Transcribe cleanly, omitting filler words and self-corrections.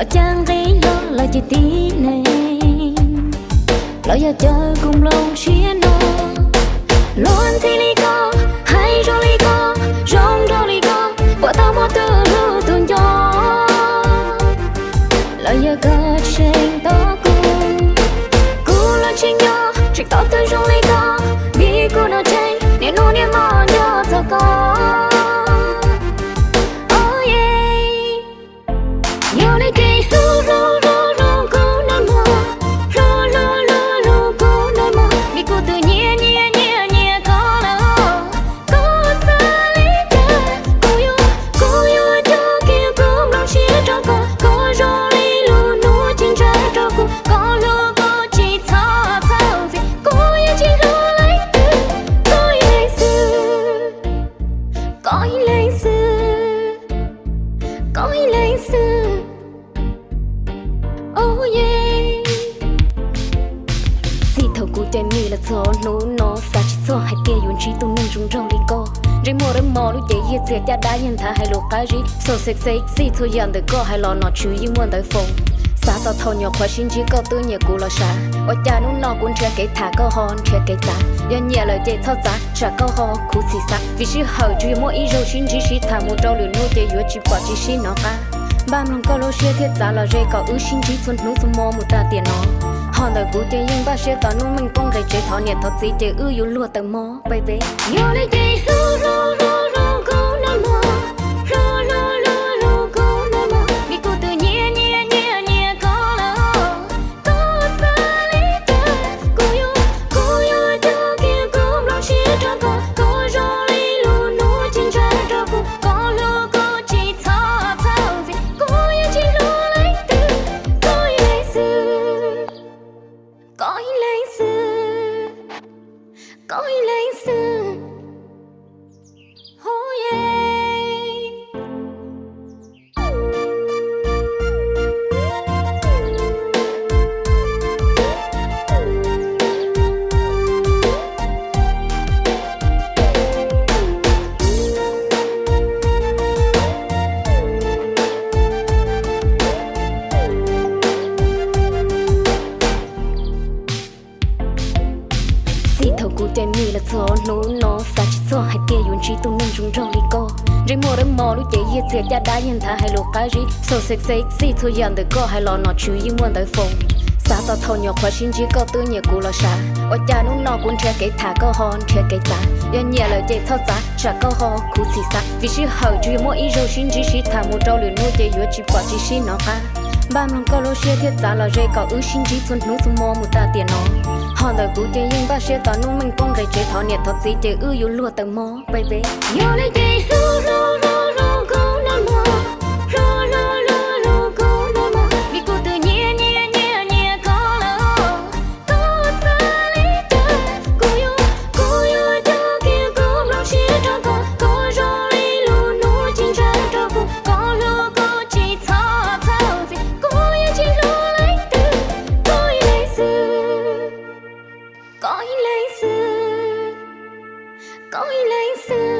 lỡ chẳng thấy lo lỡ chỉ tí này lỡ giờ chơi cùng lòng chia nó luôn thì đi có hay rồi đi có rong rồi đi có bỏ tao mất từ lưu tuần gió lỡ giờ có trên tao cô là chính nhau chỉ tao tới rong đi có vì cô nó chạy nên nó niệm mòn nhớ cho con. Cha đã nhận thà hay lục cái gì, so sexy thôi nhận được có hay lo nó chú ý muốn tới phòng. Xã giao thầu nhỏ khoa xin chỉ có tư nhẹ cũ lo xa. Ở cha nó nó cũng chưa cái thả câu hòn chưa cái giá. Yên nhẹ lời chơi thao giá trả câu hò cú xì xa. Vì sự hậu chú mỗi ý rồi xin chỉ thả một trâu lửa nuôi chơi vừa chỉ bỏ chỉ xin nó cả. Ba lòng câu lo xe thiết giá là dây có ư xin chỉ xuân nụ xuân mò một ta tiền nó. Hòn đời cũ chơi nhưng ba xe tao nó mình cũng rầy chơi thọ nhiệt thật gì chơi ư yếu lùa tầng mò baby. Yêu lấy chơi cha đã nhận thà hay lục cái gì, so sexy thôi nhận được có hay lo nó chú ý muốn tới phòng. Xã giao thầu nhỏ khoa xin chỉ có tư nhẹ cũ lo xa. Ở cha nó cũng chưa cái thả câu hòn chưa cái giá. Yên nhẹ lời chơi thao giá trả câu hò cú xì xa. Vì sự hậu chú mỗi ý rồi xin chỉ thả một trâu lửa nuôi chơi vừa chỉ bỏ chỉ xin nó cả. Ba lòng câu lo xe thiết giá là dây có ư xin chỉ xuân nụ xuân mò một ta tiền nó. Hòn đời cũ chơi nhưng ba xe tao nó mình cũng rầy chơi thọ nhiệt thật gì chơi ư yếu lùa tầng mò baby. Yêu lấy chơi có lấy xưa